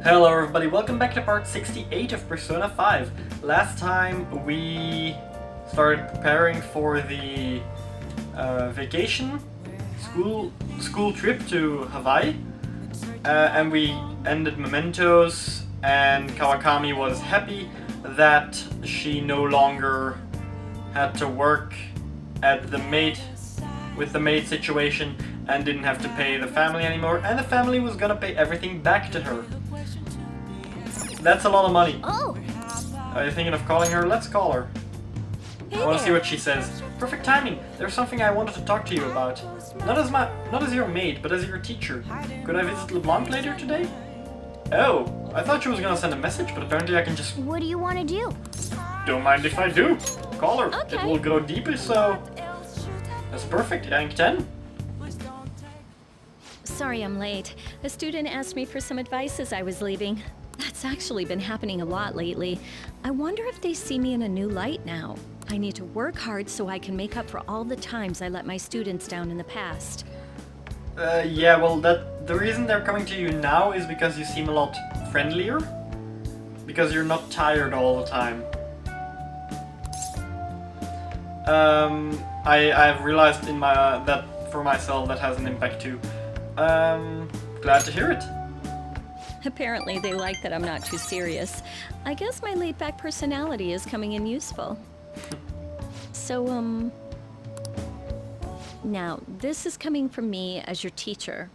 Hello everybody, welcome back to part 68 of Persona 5. Last time we started preparing for the vacation school trip to Hawaii, and we ended Mementos, and Kawakami was happy that she no longer had to work at the maid with the maid situation and didn't have to pay the family anymore, and the family was gonna pay everything back to her. That's a lot of money. Oh. Are you thinking of calling her? Let's call her. Hey I want to see there. what she says. Perfect timing. There's something I wanted to talk to you about. Not as your maid, but as your teacher. Could I visit LeBlanc later today? Oh, I thought she was gonna send a message, but apparently I can just... What do you want to do? Don't mind if I do. Call her. Okay. It will go deeper, so... That's perfect. Rank 10. Sorry I'm late. A student asked me for some advice as I was leaving. That's actually been happening a lot lately. I wonder if they see me in a new light now. I need to work hard so I can make up for all the times I let my students down in the past. Yeah, well, the reason they're coming to you now is because you seem a lot friendlier. Because you're not tired all the time. I've realized in my that for myself that has an impact too. Glad to hear it. Apparently they like that I'm not too serious. I guess my laid-back personality is coming in useful. So, now, this is coming from me as your teacher.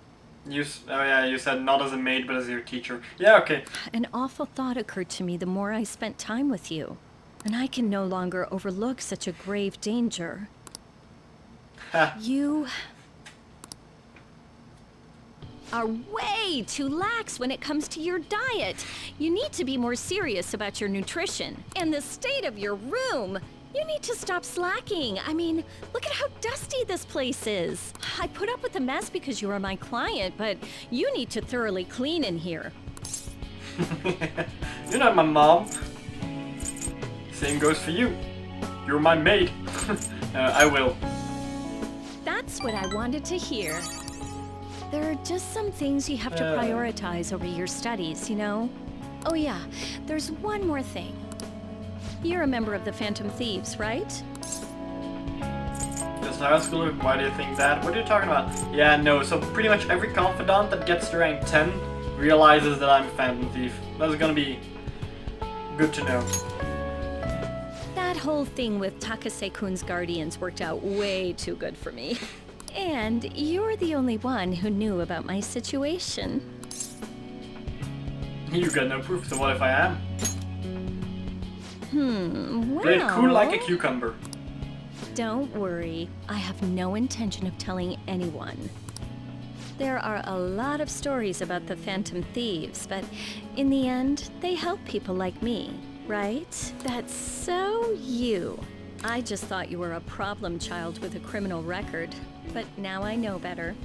Oh yeah, you said not as a maid, but as your teacher. Yeah, okay. An awful thought occurred to me the more I spent time with you. And I can no longer overlook such a grave danger. Ha. You are way too lax when it comes to your diet. You need to be more serious about your nutrition. And the state of your room. You need to stop slacking. I mean, look at how dusty this place is. I put up with the mess because you are my client, but you need to thoroughly clean in here. You're not my mom. Same goes for you. You're my maid. I will. That's what I wanted to hear. There are just some things you have to prioritize over your studies, you know? Oh yeah, there's one more thing. You're a member of the Phantom Thieves, right? Just high school, why do you think that? What are you talking about? Yeah, no, so pretty much every confidant that gets to rank 10 realizes that I'm a Phantom Thief. That's gonna be good to know. That whole thing with Takase-kun's guardians worked out way too good for me. And you're the only one who knew about my situation. You got no proof, so what if I am? Well... Play it cool like a cucumber. Don't worry, I have no intention of telling anyone. There are a lot of stories about the Phantom Thieves, but in the end, they help people like me, right? That's so you. I just thought you were a problem child with a criminal record, but now I know better.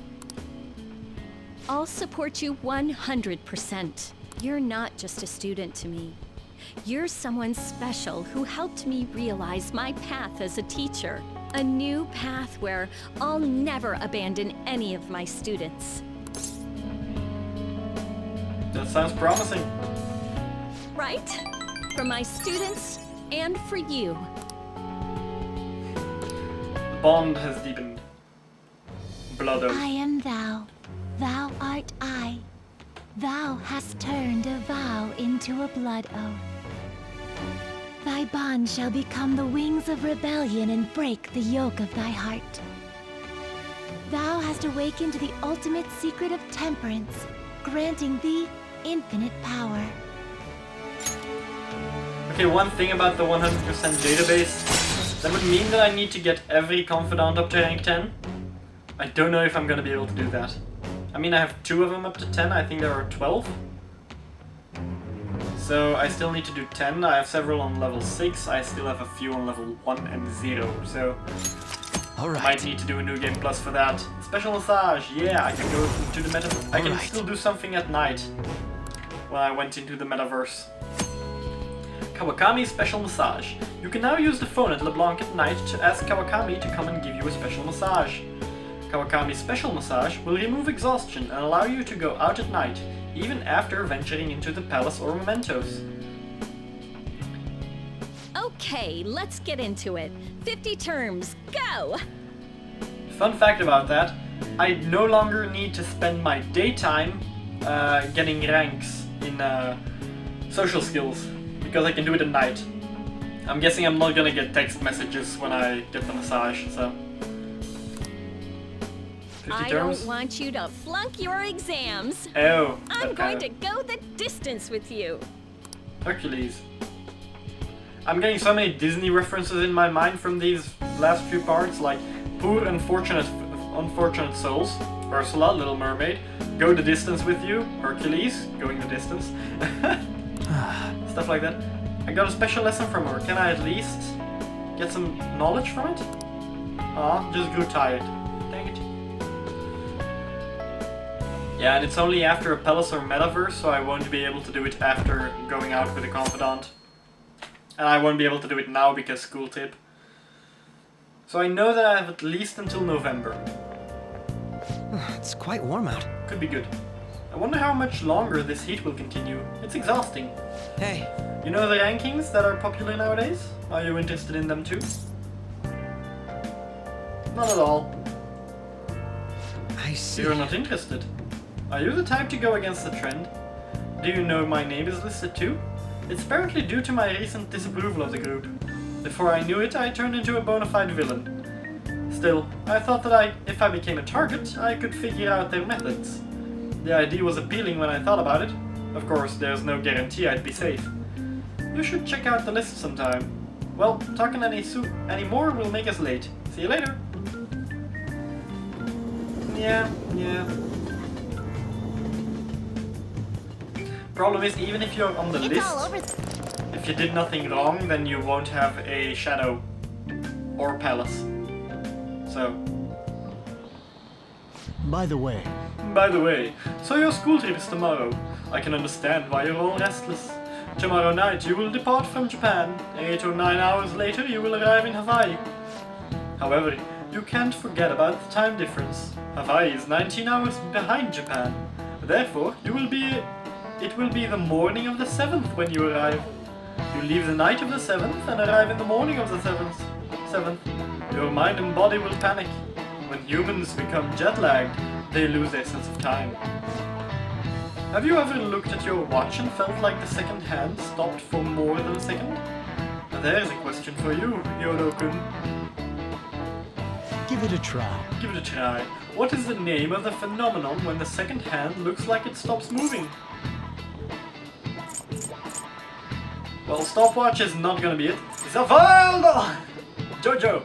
I'll support you 100%. You're not just a student to me. You're someone special who helped me realize my path as a teacher. A new path where I'll never abandon any of my students. That sounds promising. Right? For my students and for you. The bond has deepened. Blood oath. I am thou. Thou art I. Thou hast turned a vow into a blood oath. Thy bond shall become the wings of rebellion and break the yoke of thy heart. Thou hast awakened to the ultimate secret of temperance, granting thee infinite power. Okay, one thing about the 100% database, that would mean that I need to get every confidant up to rank 10. I don't know if I'm gonna be able to do that. I mean, I have 2 of them up to 10, I think there are 12. So I still need to do 10, I have several on level 6, I still have a few on level 1 and 0, so... Alright. Might need to do a new game plus for that. Special massage, yeah, I can go to the metaverse. I can still do something at night. When I went into the metaverse. Kawakami special massage. You can now use the phone at LeBlanc at night to ask Kawakami to come and give you a special massage. Kawakami's special massage will remove exhaustion and allow you to go out at night. even after venturing into the palace or mementos. Okay, let's get into it. 50 terms, go! Fun fact about that, I no longer need to spend my daytime getting ranks in social skills, because I can do it at night. I'm guessing I'm not gonna get text messages when I get the massage, so... 50 I terms? don't want you to flunk your exams. Oh, I'm going to go the distance with you. Hercules. I'm getting so many Disney references in my mind from these last few parts, like poor unfortunate souls, Ursula, Little Mermaid, go the distance with you, Hercules, going the distance, stuff like that. I got a special lesson from her. Can I at least get some knowledge from it? Ah, just grew tired. Dang it. Yeah, and it's only after a palace or metaverse, so I won't be able to do it after going out with a confidant. And I won't be able to do it now because school trip. So I know that I have at least until November. It's quite warm out. Could be good. I wonder how much longer this heat will continue. It's exhausting. Hey. You know the rankings that are popular nowadays? Are you interested in them too? Not at all. I see. You're not interested. Are you the type to go against the trend? Do you know my name is listed too? It's apparently due to my recent disapproval of the group. Before I knew it, I turned into a bona fide villain. Still, I thought that if I became a target, I could figure out their methods. The idea was appealing when I thought about it. Of course, there's no guarantee I'd be safe. You should check out the list sometime. Well, talking any more will make us late. See you later. Yeah. Problem is, even if you're on the list, if you did nothing wrong, then you won't have a shadow or palace. So. By the way, so your school trip is tomorrow. I can understand why you're all restless. Tomorrow night you will depart from Japan. 8 or 9 hours later you will arrive in Hawaii. However, you can't forget about the time difference. Hawaii is 19 hours behind Japan. Therefore, it will be the morning of the 7th when you arrive. You leave the night of the 7th and arrive in the morning of the 7th. Your mind and body will panic. When humans become jet-lagged, they lose their sense of time. Have you ever looked at your watch and felt like the second hand stopped for more than a second? There's a question for you, Yodo-kun. give it a try. Give it a try. What is the name of the phenomenon when the second hand looks like it stops moving? Well, stopwatch is not gonna be it. It's a Valdo! Jojo!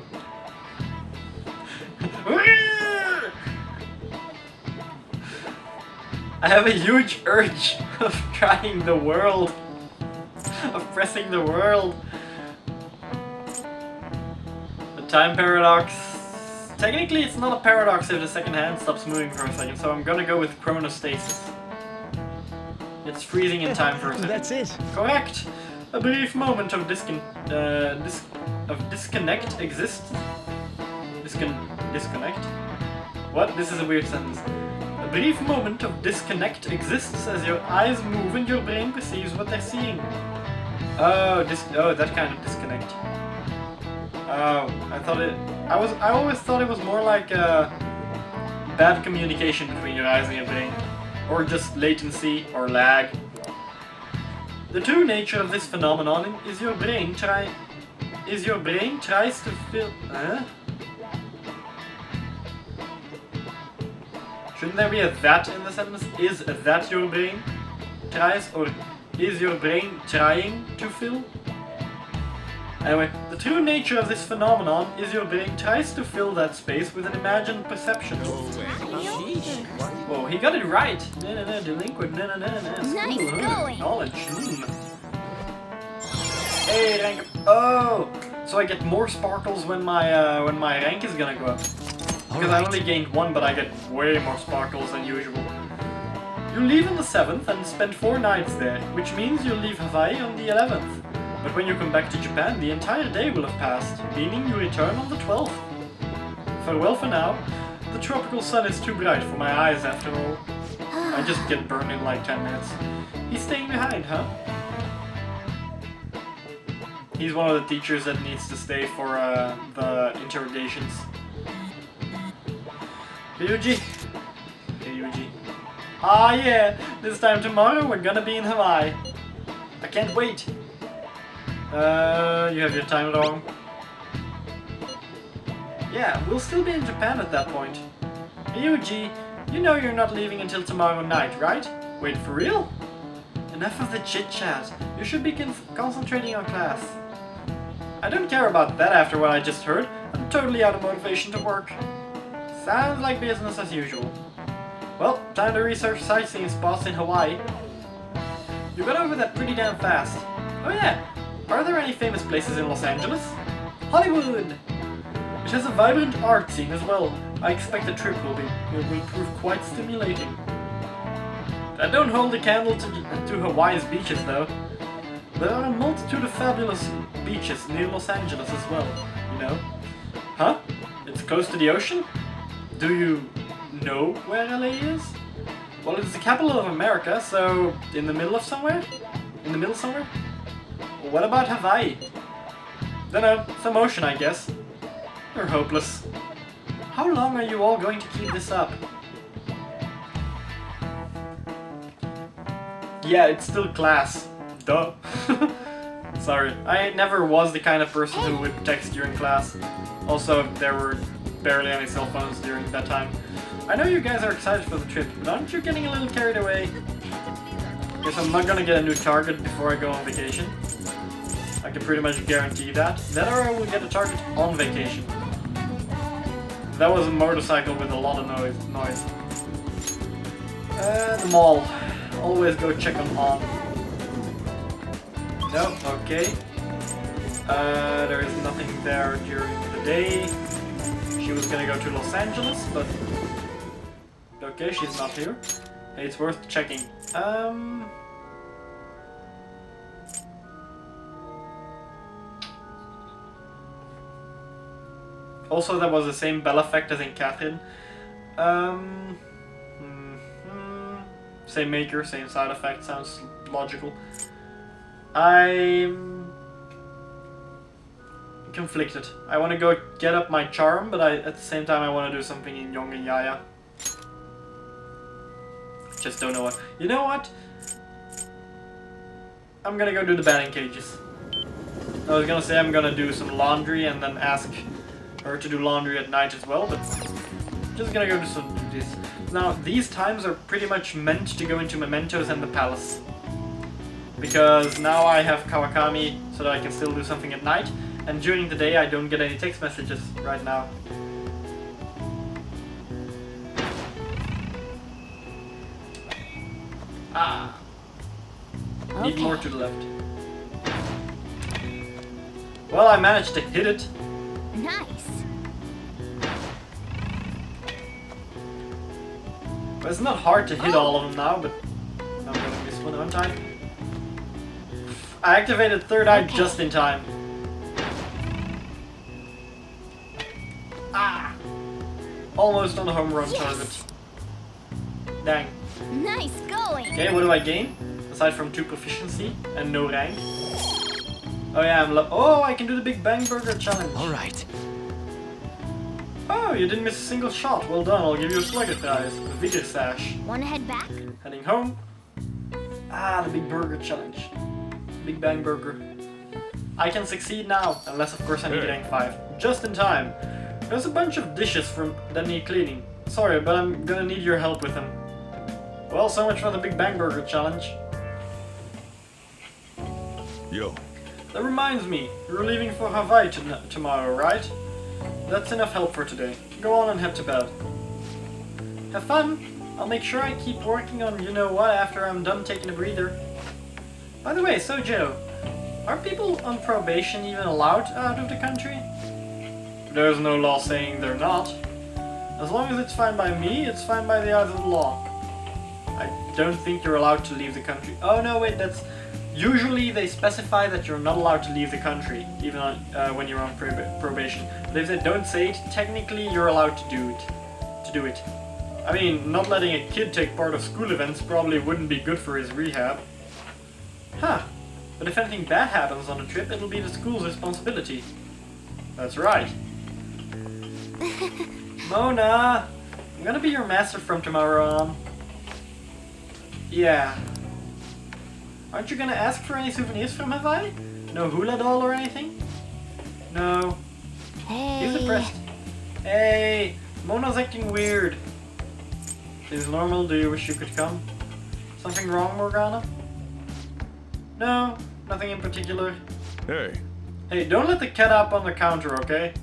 I have a huge urge of trying the world. Of pressing the world. The time paradox. Technically it's not a paradox if the second hand stops moving for a second, so I'm gonna go with chronostasis. It's freezing in time for a second. That's it. Correct! A brief moment of disconnect exists. Disconnect? What? This is a weird sentence. A brief moment of disconnect exists as your eyes move and your brain perceives what they're seeing. Oh, that kind of disconnect. Oh, I always thought it was more like bad communication between your eyes and your brain. Or just latency or lag. The true nature of this phenomenon is your brain tries to fill... Shouldn't there be a that in the sentence? Is that your brain tries, or is your brain trying to fill? Anyway, the true nature of this phenomenon is your brain tries to fill that space with an imagined perception. Whoa, he got it right! Delinquent, Nice going. Knowledge, Hey, rank... Oh! So I get more sparkles when my rank is gonna go up. Because I only gained 1, but I get way more sparkles than usual. You leave on the 7th and spend 4 nights there, which means you'll leave Hawaii on the 11th. But when you come back to Japan, the entire day will have passed, meaning you return on the 12th. Farewell for now. The tropical sun is too bright for my eyes after all. I just get burned in like 10 minutes. He's staying behind, huh? He's one of the teachers that needs to stay for the interrogations. Ryuji. Ryuji. Ah yeah, this time tomorrow we're gonna be in Hawaii. I can't wait. You have your time wrong. Yeah, we'll still be in Japan at that point. Ryuji, you know you're not leaving until tomorrow night, right? Wait, for real? Enough of the chit-chat. You should be concentrating on class. I don't care about that after what I just heard. I'm totally out of motivation to work. Sounds like business as usual. Well, time to research sightseeing spots in Hawaii. You got over that pretty damn fast. Oh yeah, are there any famous places in Los Angeles? Hollywood! It has a vibrant art scene as well. I expect the trip will prove quite stimulating. That don't hold a candle to Hawaii's beaches though. There are a multitude of fabulous beaches near Los Angeles as well, you know. Huh? It's close to the ocean? Do you know where LA is? Well, it's the capital of America, so in the middle of somewhere? In the middle somewhere? What about Hawaii? Dunno, some ocean I guess. You're hopeless. How long are you all going to keep this up? Yeah, it's still class. Duh. Sorry, I never was the kind of person who would text during class. Also, there were barely any cell phones during that time. I know you guys are excited for the trip, but aren't you getting a little carried away? Guess I'm not gonna get a new target before I go on vacation. I can pretty much guarantee that. Then or I will get a target on vacation. That was a motorcycle with a lot of noise. The mall. Always go check them on. No, okay. There is nothing there during the day. She was gonna go to Los Angeles, but... Okay, she's not here. Hey, it's worth checking. Also, that was the same bell effect as in Catherine. Same maker, same side effect, sounds logical. I'm conflicted. I want to go get up my charm, but at the same time I want to do something in Young and Yaya. Just don't know what. You know what? I'm gonna go do the batting cages. I was gonna say I'm gonna do some laundry and then ask her to do laundry at night as well, but I'm just gonna go do some duties. Now, these times are pretty much meant to go into Mementos and the Palace. Because now I have Kawakami so that I can still do something at night, and during the day I don't get any text messages right now. Ah. Need Okay. more to the left. Well, I managed to hit it. Nice. But it's not hard to hit all of them now, but I'm gonna miss one on time. I activated third eye just in time. Ah! Almost on the home run target. Dang. Nice going. Okay, what do I gain? Aside from 2 proficiency and no rank. Oh yeah, oh, I can do the Big Bang Burger challenge. All right. Oh, you didn't miss a single shot. Well done, I'll give you a slugger prize. A Vigor Sash. Wanna head back? Heading home. Ah, the Big Burger challenge. Big Bang Burger. I can succeed now, unless of course I need rank 5. Just in time. There's a bunch of dishes that need cleaning. Sorry, but I'm gonna need your help with them. Well, so much for the Big Bang Burger challenge. Yo. That reminds me, you're leaving for Hawaii tomorrow, right? That's enough help for today. Go on and head to bed. Have fun! I'll make sure I keep working on you-know-what after I'm done taking a breather. By the way, so Joe, are people on probation even allowed out of the country? There's no law saying they're not. As long as it's fine by me, it's fine by the eyes of the law. I don't think you're allowed to leave the country. Oh no, wait, that's... Usually they specify that you're not allowed to leave the country, even when you're on probation. But if they don't say it, technically you're allowed to do it. I mean, not letting a kid take part of school events probably wouldn't be good for his rehab. Huh. But if anything bad happens on the trip, it'll be the school's responsibility. That's right. Mona! I'm gonna be your master from tomorrow on. Yeah. Aren't you gonna ask for any souvenirs from Hawaii? No hula doll or anything? No. Hey. He's depressed. Hey! Mona's acting weird. Is normal? Do you wish you could come? Something wrong, Morgana? No, nothing in particular. Hey, Hey, don't let the cat up on the counter, okay?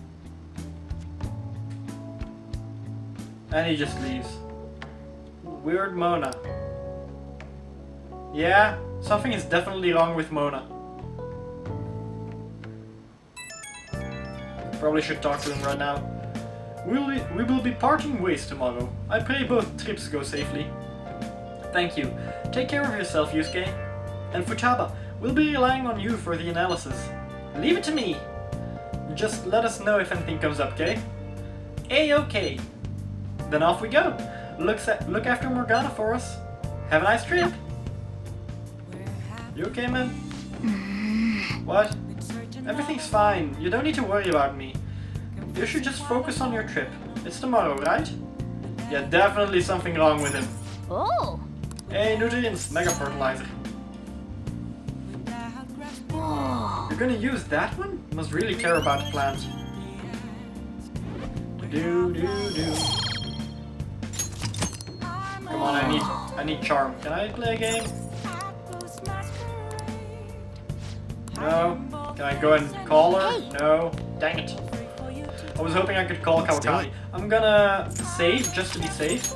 And he just leaves. Weird Mona. Yeah, something is definitely wrong with Mona. Probably should talk to him right now. We will be parting ways tomorrow. I pray both trips go safely. Thank you. Take care of yourself, Yusuke. And Futaba, we'll be relying on you for the analysis. Leave it to me. Just let us know if anything comes up, okay? A-okay. Then off we go. Look after Morgana for us. Have a nice trip. You okay, man? What? Everything's fine. You don't need to worry about me. You should just focus on your trip. It's tomorrow, right? Yeah, definitely something wrong with him. Oh. Hey, nutrients, mega fertilizer. Oh. You're gonna use that one? You must really care about the plants. Do. Come on, I need charm. Can I play a game? No. Can I go and call her? No. Dang it. I was hoping I could call Kawakami. I'm gonna save just to be safe.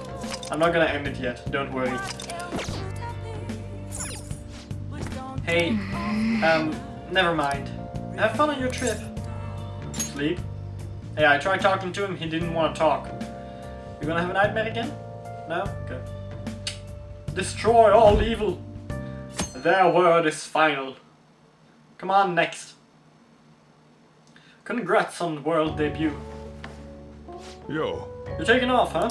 I'm not gonna end it yet, don't worry. Hey, never mind. Have fun on your trip. Sleep? Hey, I tried talking to him, he didn't want to talk. You gonna have a nightmare again? No? Okay. Destroy all evil. Their word is final. Come on, next. Congrats on the world debut. yo, You're taking off, huh?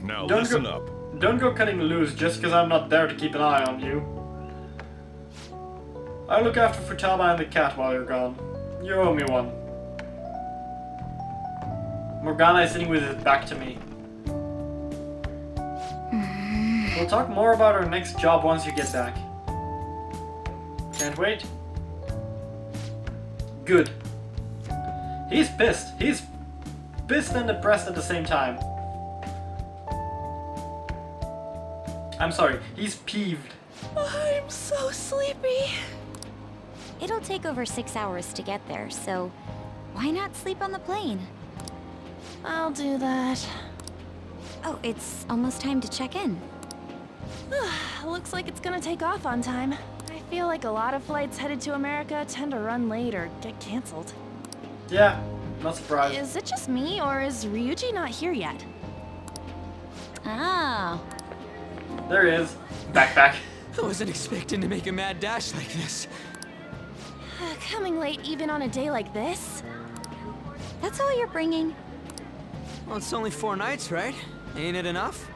now Don't listen go- up. Don't go cutting loose just because I'm not there to keep an eye on you. I'll look after Futaba and the cat while you're gone. You owe me one. Morgana is sitting with his back to me. We'll talk more about our next job once you get back. Can't wait. Good. He's pissed. He's pissed and depressed at the same time. I'm sorry, he's peeved. I'm so sleepy. It'll take over 6 hours to get there, so why not sleep on the plane? I'll do that. Oh, it's almost time to check in. Looks like it's gonna take off on time. I feel like a lot of flights headed to America tend to run late or get canceled. Yeah, not surprised. Is it just me, or is Ryuji not here yet? Oh. There he is. Backpack. I wasn't expecting to make a mad dash like this. Coming late even on a day like this? That's all you're bringing? Well, it's only 4 nights, right? Ain't it enough?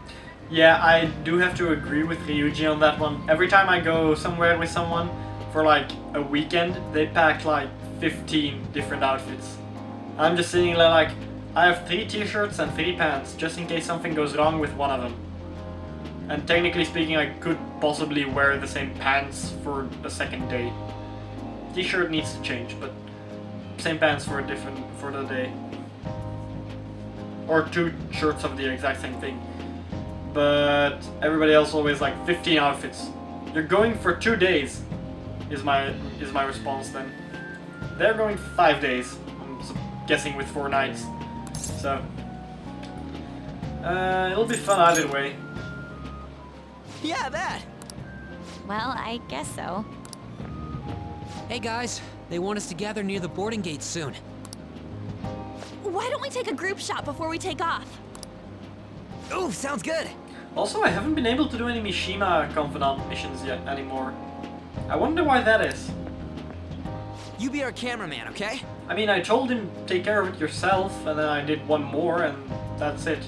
Yeah, I do have to agree with Ryuji on that one. Every time I go somewhere with someone for like a weekend, they pack like 15 different outfits. I'm just sitting there like, I have 3 t-shirts and 3 pants, just in case something goes wrong with one of them. And technically speaking, I could possibly wear the same pants for the second day. T-shirt needs to change, but same pants for the day. Or 2 shirts of the exact same thing. But everybody else always like 15 outfits. You're going for 2 days, is my response then. They're going 5 days. I'm guessing with 4 nights. So it'll be fun either way. Yeah, that! Well, I guess so. Hey guys, they want us to gather near the boarding gate soon. Why don't we take a group shot before we take off? Ooh, sounds good! Also, I haven't been able to do any Mishima Confidant missions yet anymore. I wonder why that is. You be our cameraman, okay? I mean, I told him take care of it yourself, and then I did one more, and that's it.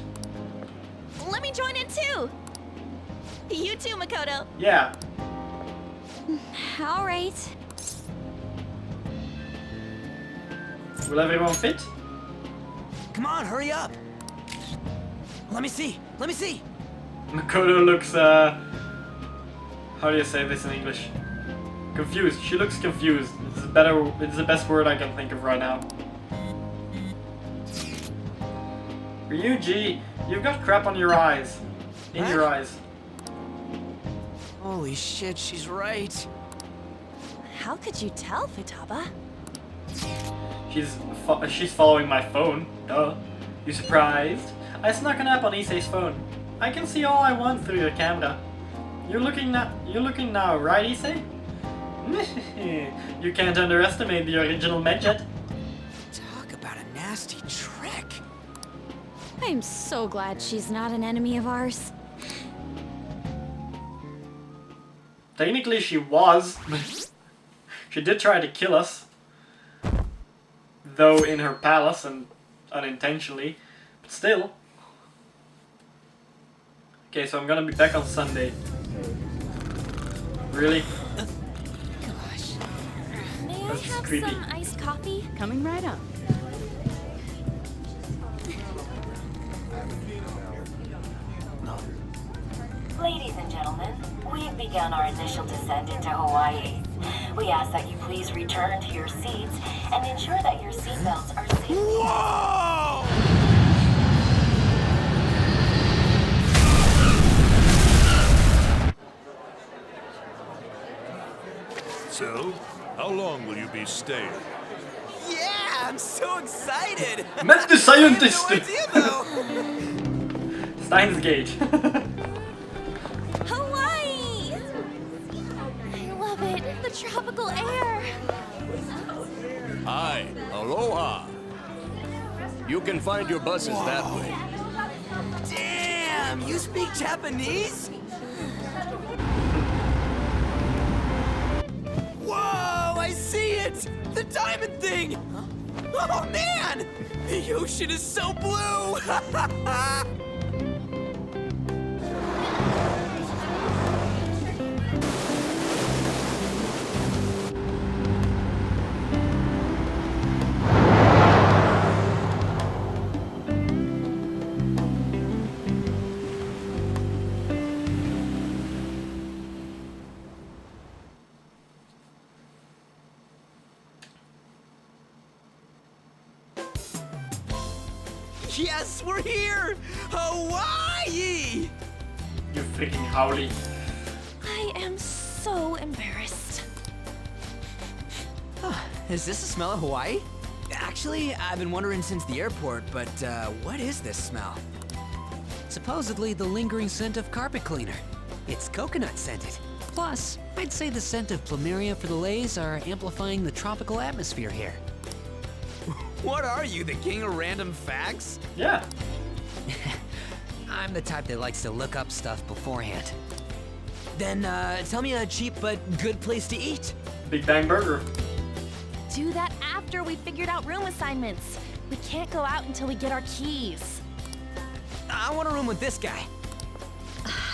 Let me join in too! You too, Makoto. Yeah. Alright. Will everyone fit? Come on, hurry up. Let me see. Let me see. Makoto looks, how do you say this in English? Confused. She looks confused. It's the best word I can think of right now. Ryuji, you've got crap on your eyes. In Huh? your eyes. Holy shit, she's right. How could you tell, Futaba? She's following my phone. Duh. You surprised? I snuck an app on Issei's phone. I can see all I want through the camera. You're looking now, right, Issei? You can't underestimate the original Medjet. Talk about a nasty trick. I'm so glad she's not an enemy of ours. Technically she was. She did try to kill us. Though in her palace and unintentionally. But still. Okay, so I'm gonna be back on Sunday. Really? May I That's have creepy. some iced coffee? Coming right up. Ladies and gentlemen, we've begun our initial descent into Hawaii. We ask that you please return to your seats and ensure that your seatbelts are safely... Whoa! So, how long will you be staying? Yeah, I'm so excited. Met the scientist! I had no idea, though. Steins Gate. Hawaii! I love it. The tropical air. Hi, aloha. You can find your buses that way. Damn, you speak Japanese? Whoa, I see it! The diamond thing! Oh man! The ocean is so blue! Yes, we're here! Hawaii! You freaking howly. I am so embarrassed. Is this the smell of Hawaii? Actually, I've been wondering since the airport, but what is this smell? Supposedly the lingering scent of carpet cleaner. It's coconut scented. Plus, I'd say the scent of plumeria for the lays are amplifying the tropical atmosphere here. What are you, the king of random facts? Yeah. I'm the type that likes to look up stuff beforehand. Then tell me a cheap but good place to eat. Big Bang Burger. Do that after we figured out room assignments. We can't go out until we get our keys. I want a room with this guy.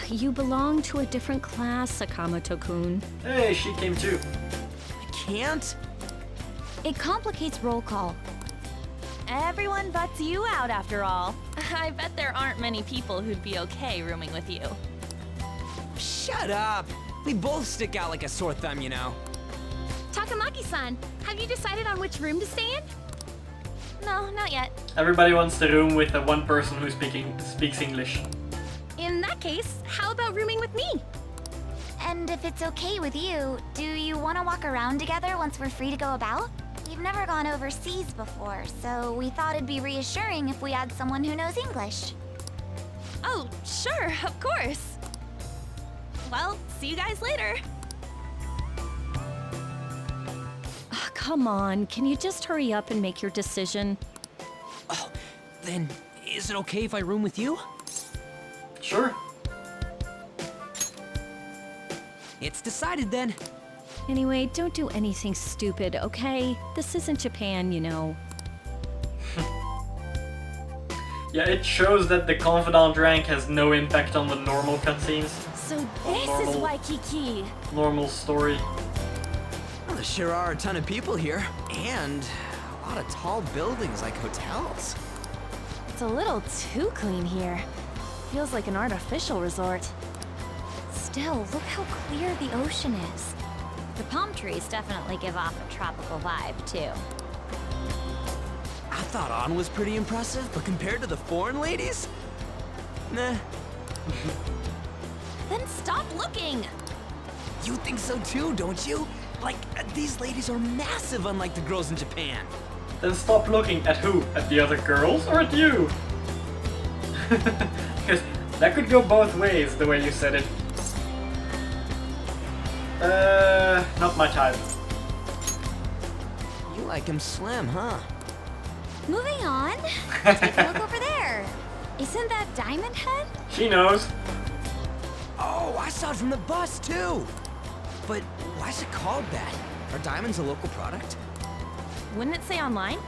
You belong to a different class, Sakamoto-kun. Hey, she came too. I can't. It complicates roll call. Everyone butts you out after all. I bet there aren't many people who'd be okay rooming with you. Shut up. We both stick out like a sore thumb, you know. Takamaki-san, have you decided on which room to stay in? No, not yet. Everybody wants the room with the one person who speaks English. In that case, how about rooming with me? And if it's okay with you, do you want to walk around together once we're free to go about? We've never gone overseas before, so we thought it'd be reassuring if we had someone who knows English. Oh, sure, of course. Well, see you guys later. Come on, can you just hurry up and make your decision? Oh, then is it okay if I room with you? Sure. It's decided then. Anyway, don't do anything stupid, okay? This isn't Japan, you know. Yeah, it shows that the Confidant rank has no impact on the normal cutscenes. So this is Waikiki. Normal story. Well, there sure are a ton of people here, and a lot of tall buildings like hotels. It's a little too clean here. Feels like an artificial resort. Still, look how clear the ocean is. The palm trees definitely give off a tropical vibe, too. I thought Ann was pretty impressive, but compared to the foreign ladies? Nah. Then stop looking! You think so too, don't you? Like, these ladies are massive unlike the girls in Japan. Then stop looking at who? At the other girls or at you? Because that could go both ways, the way you said it. Not my type. You like him slim, huh? Moving on. Take a look over there. Isn't that Diamond Head? She knows. Oh, I saw it from the bus too! But why is it called that? Are diamonds a local product? Wouldn't it say online?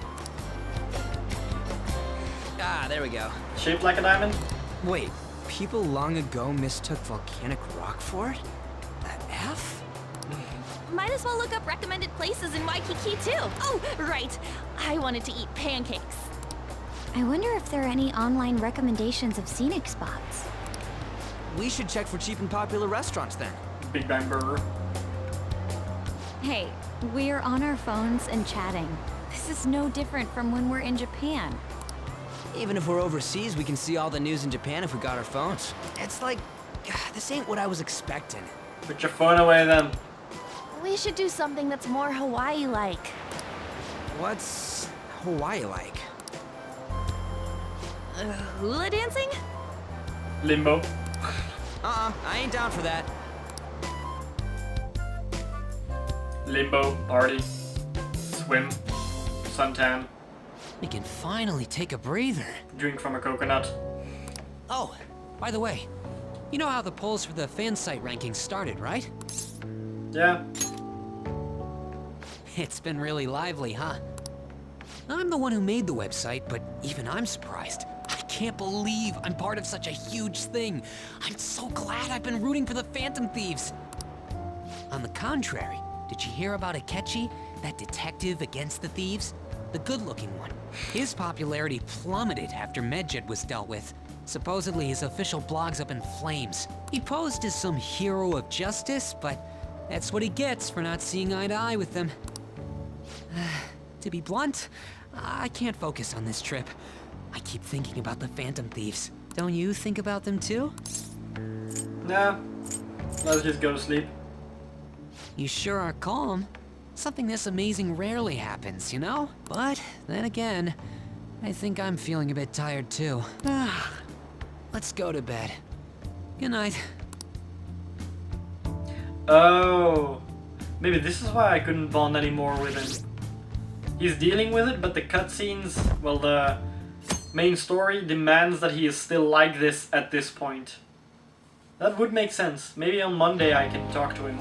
Ah, there we go. Shaped like a diamond? Wait, people long ago mistook volcanic rock for it? The F? Might as well look up recommended places in Waikiki too. Oh, right. I wanted to eat pancakes. I wonder if there are any online recommendations of scenic spots. We should check for cheap and popular restaurants then. Big Bang Burger. Hey, we're on our phones and chatting. This is no different from when we're in Japan. Even if we're overseas, we can see all the news in Japan if we got our phones. It's like, this ain't what I was expecting. Put your phone away then. We should do something that's more Hawaii-like. What's Hawaii like? Hula dancing? Limbo. I ain't down for that. Limbo, party, swim, suntan, We can finally take a breather. drink from a coconut. Oh, by the way, you know how the polls for the fan site rankings started, right? Yeah. It's been really lively, huh? I'm the one who made the website, but even I'm surprised. I can't believe I'm part of such a huge thing. I'm so glad I've been rooting for the Phantom Thieves. On the contrary, did you hear about Akechi, that detective against the thieves? The good-looking one. His popularity plummeted after Medjed was dealt with. Supposedly his official blog's up in flames. He posed as some hero of justice, but that's what he gets for not seeing eye to eye with them. To be blunt, I can't focus on this trip. I keep thinking about the Phantom Thieves. Don't you think about them too? Nah. Let's just go to sleep. You sure are calm. Something this amazing rarely happens, you know? But then again, I think I'm feeling a bit tired too. Let's go to bed. Good night. Oh. Maybe this is why I couldn't bond anymore with him. He's dealing with it, but the cutscenes, well, the main story demands that he is still like this at this point. That would make sense. Maybe on Monday I can talk to him.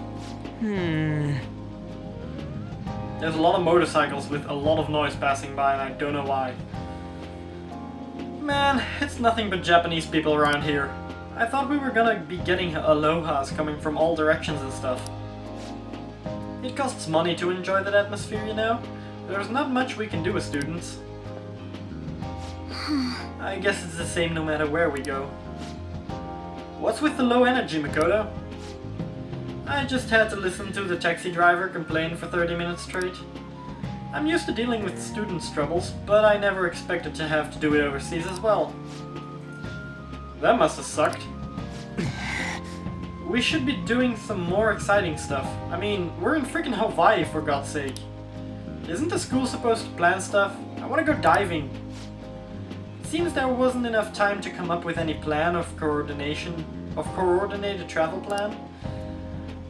There's a lot of motorcycles with a lot of noise passing by and I don't know why. Man, it's nothing but Japanese people around here. I thought we were gonna be getting alohas coming from all directions and stuff. It costs money to enjoy that atmosphere, you know? There's not much we can do as students. I guess it's the same no matter where we go. What's with the low energy, Makoto? I just had to listen to the taxi driver complain for 30 minutes straight. I'm used to dealing with students' troubles, but I never expected to have to do it overseas as well. That must have sucked. We should be doing some more exciting stuff. I mean, we're in freaking Hawaii for God's sake. Isn't the school supposed to plan stuff? I want to go diving. It seems there wasn't enough time to come up with any plan of coordinated travel plan.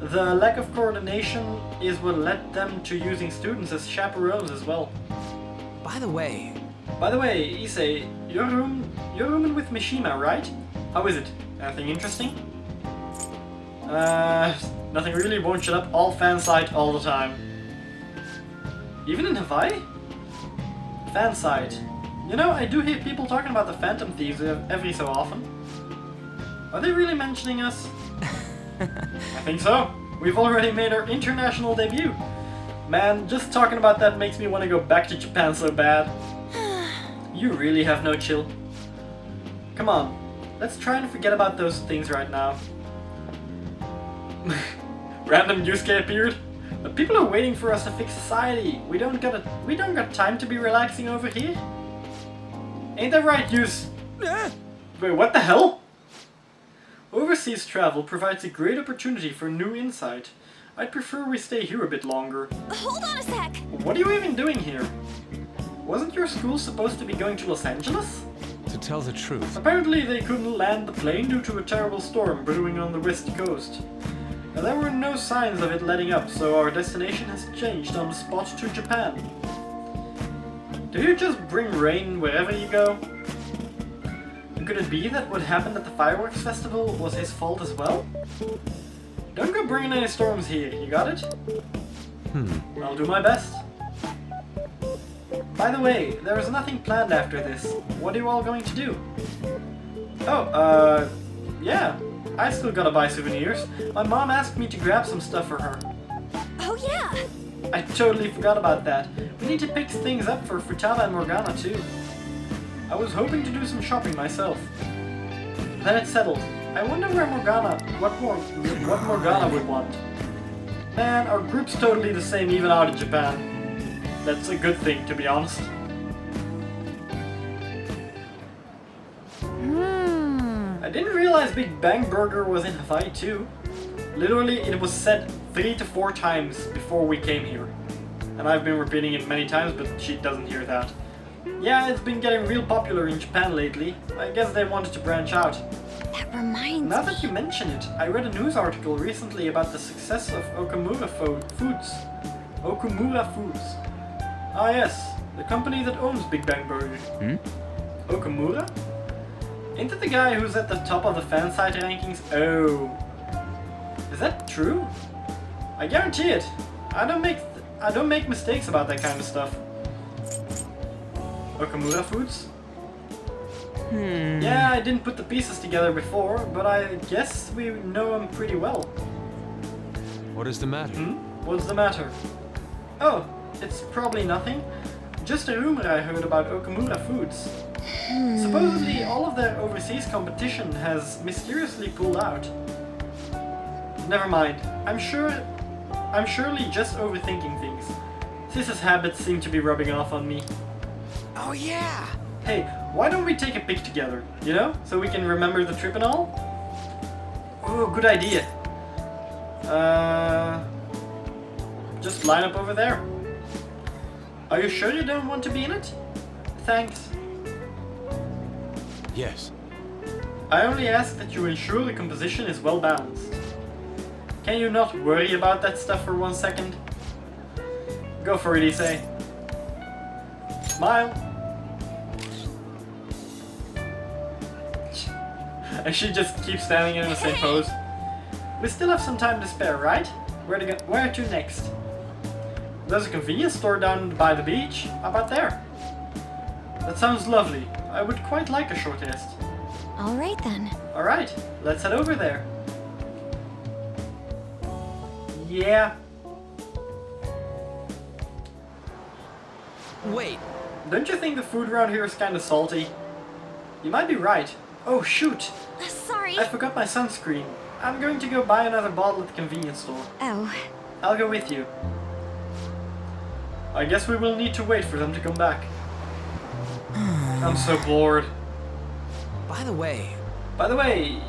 The lack of coordination is what led them to using students as chaperones as well. By the way, Issei, you're rooming with Mishima, right? How is it? Anything interesting? Nothing really won't shut up, all fan site all the time. Even in Hawaii? Fan site. You know, I do hear people talking about the Phantom Thieves every so often. Are they really mentioning us? I think so. We've already made our international debut. Man, just talking about that makes me want to go back to Japan so bad. You really have no chill. Come on, let's try and forget about those things right now. Random Yusuke appeared. But people are waiting for us to fix society. We don't got time to be relaxing over here. Ain't that right, Yus? Wait, what the hell? Overseas travel provides a great opportunity for new insight. I'd prefer we stay here a bit longer. Hold on a sec! What are you even doing here? Wasn't your school supposed to be going to Los Angeles? To tell the truth, Apparently they couldn't land the plane due to a terrible storm brewing on the west coast. And there were no signs of it letting up, so our destination has changed on the spot to Japan. Do you just bring rain wherever you go? Could it be that what happened at the fireworks festival was his fault as well? Don't go bringing any storms here, you got it? I'll do my best. By the way, there is nothing planned after this. What are you all going to do? Oh, yeah. I still gotta buy souvenirs. My mom asked me to grab some stuff for her. Oh yeah! I totally forgot about that. We need to pick things up for Futaba and Morgana too. I was hoping to do some shopping myself. Then it's settled. I wonder where what Morgana would want. Man, our group's totally the same even out in Japan. That's a good thing, to be honest. I didn't realize Big Bang Burger was in Hawaii too. Literally, it was said 3 to 4 times before we came here. And I've been repeating it many times, but she doesn't hear that. Yeah, it's been getting real popular in Japan lately. I guess they wanted to branch out. That reminds Now me. that you mention it, I read a news article recently about the success of Okumura Foods. Okumura Foods. Ah yes, the company that owns Big Bang Burger. Okumura? Ain't that the guy who's at the top of the fan site rankings? Oh. Is that true? I guarantee it. I don't make mistakes about that kind of stuff. Okumura Foods? Yeah, I didn't put the pieces together before, but I guess we know him pretty well. what is the matter? What's the matter? Oh, it's probably nothing. Just a rumor I heard about Okumura Foods. Supposedly all of their overseas competition has mysteriously pulled out. Never mind. I'm surely just overthinking things. Sis's habits seem to be rubbing off on me. Oh yeah! Hey, why don't we take a pic together, you know? So we can remember the trip and all? Ooh, good idea. Just line up over there. Are you sure you don't want to be in it? Thanks. Yes. I only ask that you ensure the composition is well balanced. Can you not worry about that stuff for 1 second? Go for it, Issei. Smile. And she just keeps standing in the same pose. We still have some time to spare, right? Where to next? There's a convenience store down by the beach. How about there? That sounds lovely. I would quite like a short rest. Alright then. Alright, let's head over there. Yeah. Wait, Don't you think the food around here is kinda salty? You might be right. Oh shoot! Sorry. I forgot my sunscreen. I'm going to go buy another bottle at the convenience store. Oh. I'll go with you. I guess we will need to wait for them to come back. I'm so bored. by the way,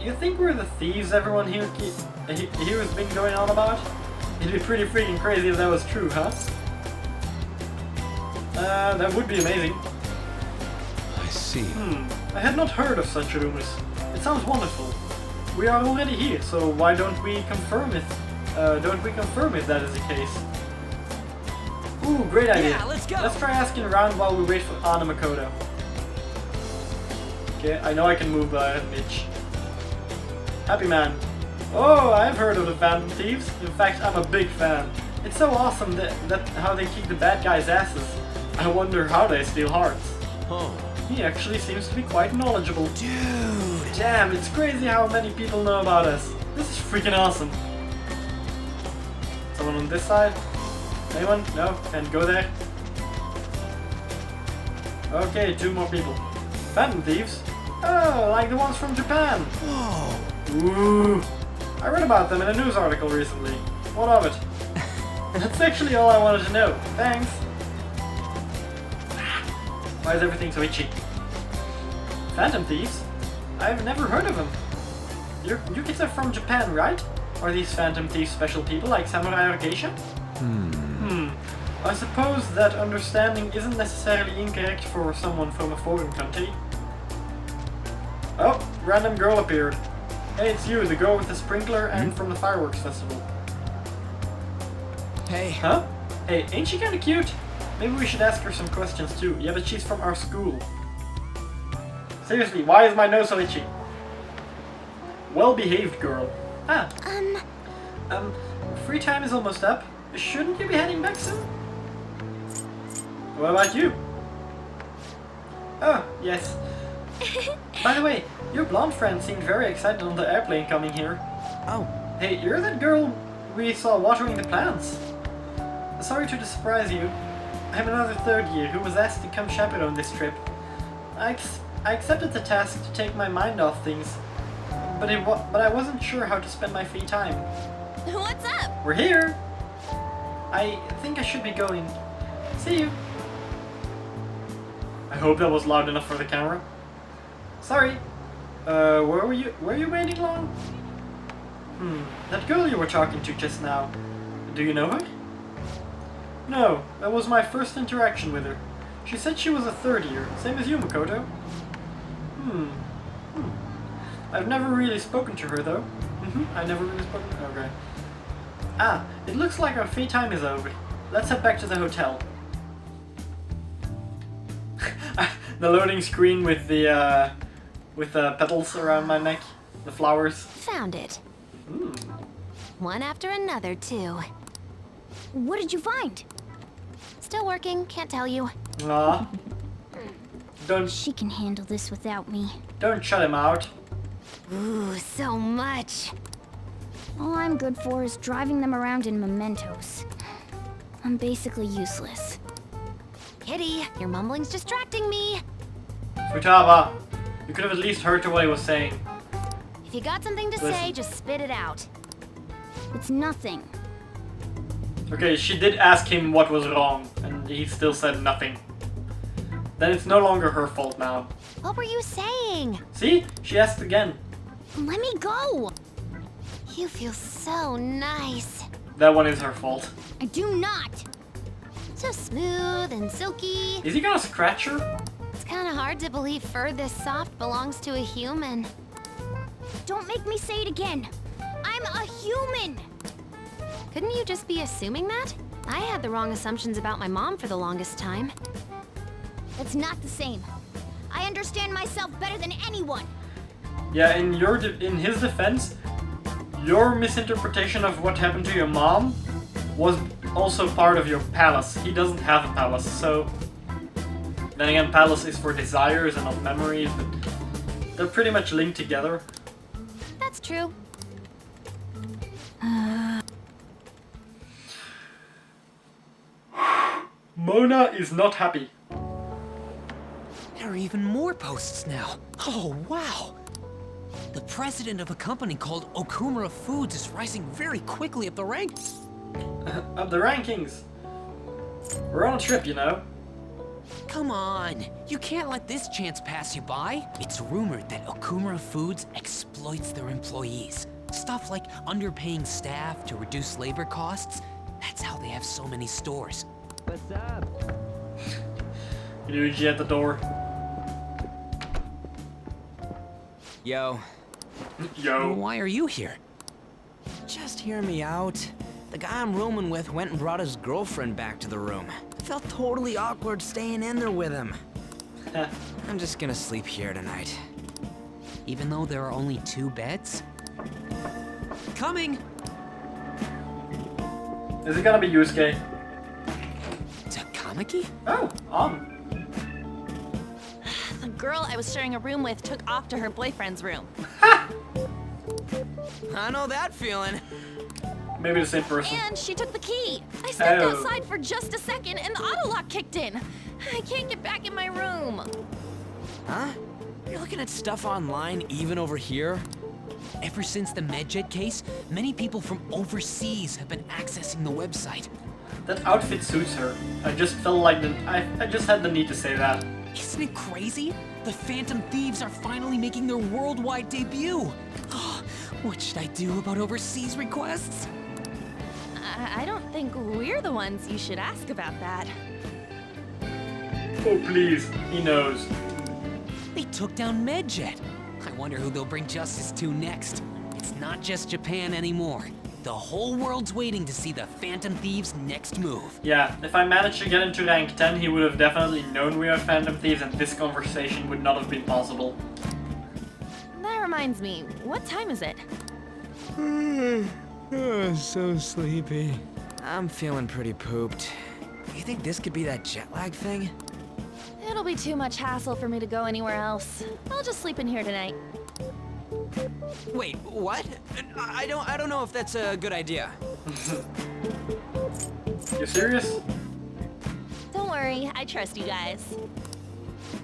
You think we're the thieves everyone here has been going on about? It'd be pretty freaking crazy if that was true, huh? That would be amazing. I see. I had not heard of such rumors. It sounds wonderful. We are already here, so why don't we confirm it? If that is the case? Ooh, great idea. Yeah, let's go. Let's try asking around while we wait for Anna Makoto. Okay, I know I can move Mitch. Happy man. Oh, I've heard of the Phantom Thieves. In fact, I'm a big fan. It's so awesome that how they kick the bad guys' asses. I wonder how they steal hearts. Huh. He actually seems to be quite knowledgeable. Dude! Damn, it's crazy how many people know about us. This is freaking awesome. Someone on this side? Anyone? No? Can't go there? Okay, 2 more people. Phantom Thieves? Oh, like the ones from Japan. Whoa! Ooh. I read about them in a news article recently. What of it? That's actually all I wanted to know. Thanks. Why is everything so itchy? Phantom Thieves? I've never heard of them. You kids are from Japan, right? Are these Phantom Thieves special people like samurai or geisha? I suppose that understanding isn't necessarily incorrect for someone from a foreign country. Oh, random girl appeared. Hey, it's you, the girl with the sprinkler and from the fireworks festival. Hey. Huh? Hey, ain't she kinda cute? Maybe we should ask her some questions too. Yeah, but she's from our school. Seriously, why is my nose so itchy? Well-behaved girl. Ah. Free time is almost up. Shouldn't you be heading back soon? What about you? Oh, yes. By the way, your blonde friend seemed very excited on the airplane coming here. Oh. Hey, you're that girl we saw watering the plants. Sorry to surprise you. I'm another 3rd year who was asked to come chaperone this trip. I accepted the task to take my mind off things, but I wasn't sure how to spend my free time. What's up? We're here! I think I should be going. See you! I hope that was loud enough for the camera. Sorry. Where were you waiting long? That girl you were talking to just now. Do you know her? No, that was my first interaction with her. She said she was a 3rd year, same as you, Makoto. I've never really spoken to her though. I've never really spoken. Okay. Ah, it looks like our free time is over. Let's head back to the hotel. The loading screen with the petals around my neck, the flowers. Found it. One after another, too. What did you find? Still working, can't tell you. Aw. Don't She can handle this without me. don't shut him out. Ooh, so much. All I'm good for is driving them around in mementos. I'm basically useless. Kitty, your mumbling's distracting me. Futaba, you could have at least heard to what he was saying. If you got something to Listen. say, just spit it out. It's nothing. Okay, she did ask him what was wrong, and he still said nothing. Then it's no longer her fault now. What were you saying? See? She asked again. Let me go! You feel so nice. That one is her fault. I do not! So smooth and silky. Is he gonna scratch her? It's kind of hard to believe fur this soft belongs to a human. Don't make me say it again. I'm a human! Couldn't you just be assuming that? I had the wrong assumptions about my mom for the longest time. It's not the same. I understand myself better than anyone. Yeah, in his defense, your misinterpretation of what happened to your mom was also part of your palace. He doesn't have a palace, so... Then again, palace is for desires and not memories, but they're pretty much linked together. That's true. Mona is not happy. There are even more posts now. Oh, wow. The president of a company called Okumura Foods is rising very quickly up the ranks. Up the rankings. We're on a trip, you know. Come on, you can't let this chance pass you by. It's rumored that Okumura Foods exploits their employees. Stuff like underpaying staff to reduce labor costs. That's how they have so many stores. What's up? Luigi at the door. Yo. Yo. Why are you here? Just hear me out. The guy I'm rooming with went and brought his girlfriend back to the room. I felt totally awkward staying in there with him. I'm just gonna sleep here tonight. Even though there are only 2 beds? Coming! Is it gonna be Yusuke? Takamaki? Oh, on. The girl I was sharing a room with took off to her boyfriend's room. I know that feeling. Maybe the same person. And she took the key. I stepped Oh. outside for just a second and the autolock kicked in. I can't get back in my room. Huh? You're looking at stuff online even over here? Ever since the MedJet case, many people from overseas have been accessing the website. That outfit suits her. I just felt like I just had the need to say that. Isn't it crazy? The Phantom Thieves are finally making their worldwide debut. What should I do about overseas requests? I don't think we're the ones you should ask about that. Oh please, he knows. They took down MedJet. I wonder who they'll bring justice to next. It's not just Japan anymore. The whole world's waiting to see the Phantom Thieves' next move. Yeah, if I managed to get into rank 10, he would have definitely known we are Phantom Thieves and this conversation would not have been possible. That reminds me, what time is it? So sleepy. I'm feeling pretty pooped. You think this could be that jet lag thing? It'll be too much hassle for me to go anywhere else. I'll just sleep in here tonight. Wait, what? I don't know if that's a good idea. You serious? Don't worry, I trust you guys.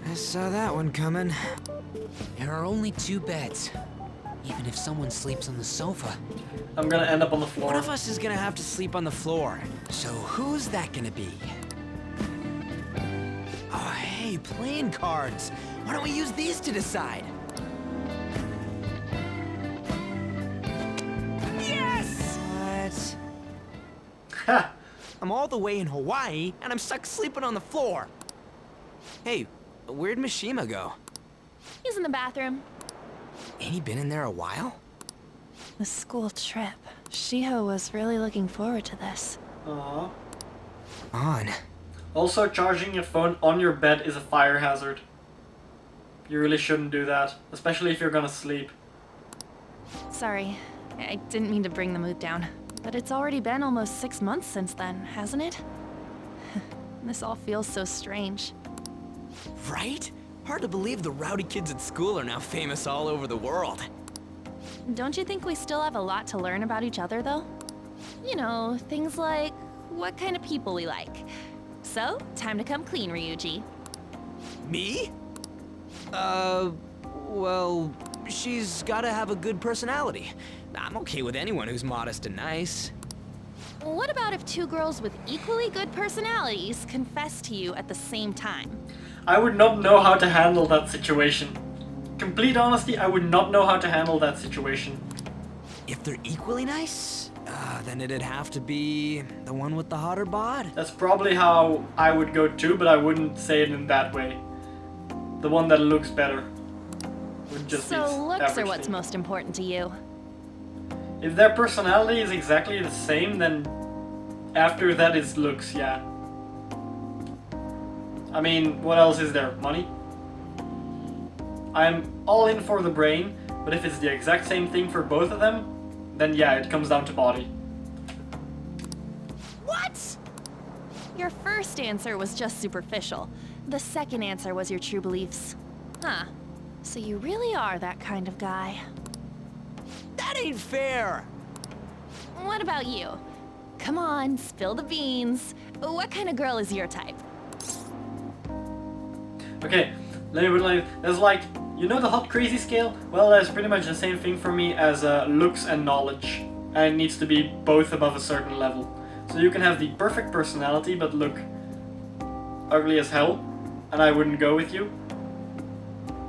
I saw that one coming. There are only 2 beds. Even if someone sleeps on the sofa. I'm gonna end up on the floor. One of us is gonna have to sleep on the floor. So who's that gonna be? Oh, hey, playing cards. Why don't we use these to decide? Yes! What? Ha! I'm all the way in Hawaii, and I'm stuck sleeping on the floor. Hey, where'd Mishima go? He's in the bathroom. Ain't he been in there a while? The school trip. Shiho was really looking forward to this. Aww. On. Also, charging your phone on your bed is a fire hazard. You really shouldn't do that, especially if you're gonna sleep. Sorry, I didn't mean to bring the mood down. But it's already been almost 6 months since then, hasn't it? This all feels so strange. Right? Hard to believe the rowdy kids at school are now famous all over the world. Don't you think we still have a lot to learn about each other, though? You know, things like what kind of people we like. So, time to come clean, Ryuji. Me? Well, she's gotta have a good personality. I'm okay with anyone who's modest and nice. What about if 2 girls with equally good personalities confess to you at the same time? I would not know how to handle that situation. Complete honesty, I would not know how to handle that situation. If they're equally nice, then it'd have to be the one with the hotter bod. That's probably how I would go too, but I wouldn't say it in that way. The one that looks better. Would just be So looks are average what's thing. most important to you. If their personality is exactly the same, then after that is looks, yeah. I mean, what else is there? Money? I'm all in for the brain, but if it's the exact same thing for both of them, then yeah, it comes down to body. What? Your first answer was just superficial. The second answer was your true beliefs. Huh. So you really are that kind of guy. That ain't fair! What about you? Come on, spill the beans. What kind of girl is your type? Okay, let me put it like, there's like, you know the hot crazy scale? Well, that's pretty much the same thing for me as looks and knowledge. And it needs to be both above a certain level. So you can have the perfect personality but look ugly as hell, and I wouldn't go with you.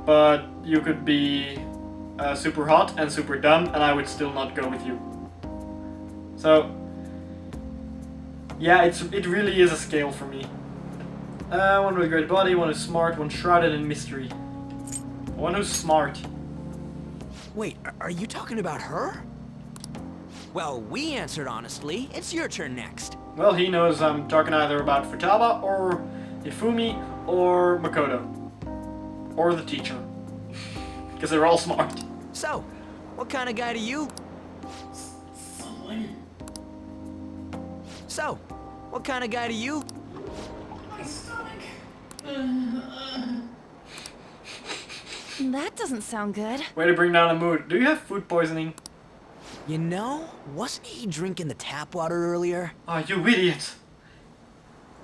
But you could be super hot and super dumb, and I would still not go with you. So, yeah, it really is a scale for me. One with a great body, one who's smart, one shrouded in mystery. One who's smart. Wait, are you talking about her? Well, we answered honestly. It's your turn next. Well, he knows I'm talking either about Futaba, or Ifumi, or Makoto. Or the teacher. Because they're all smart. So, what kind of guy do you... So, what kind of guy do you? That doesn't sound good. Way to bring down the mood. Do you have food poisoning? You know, wasn't he drinking the tap water earlier? Oh, you idiot!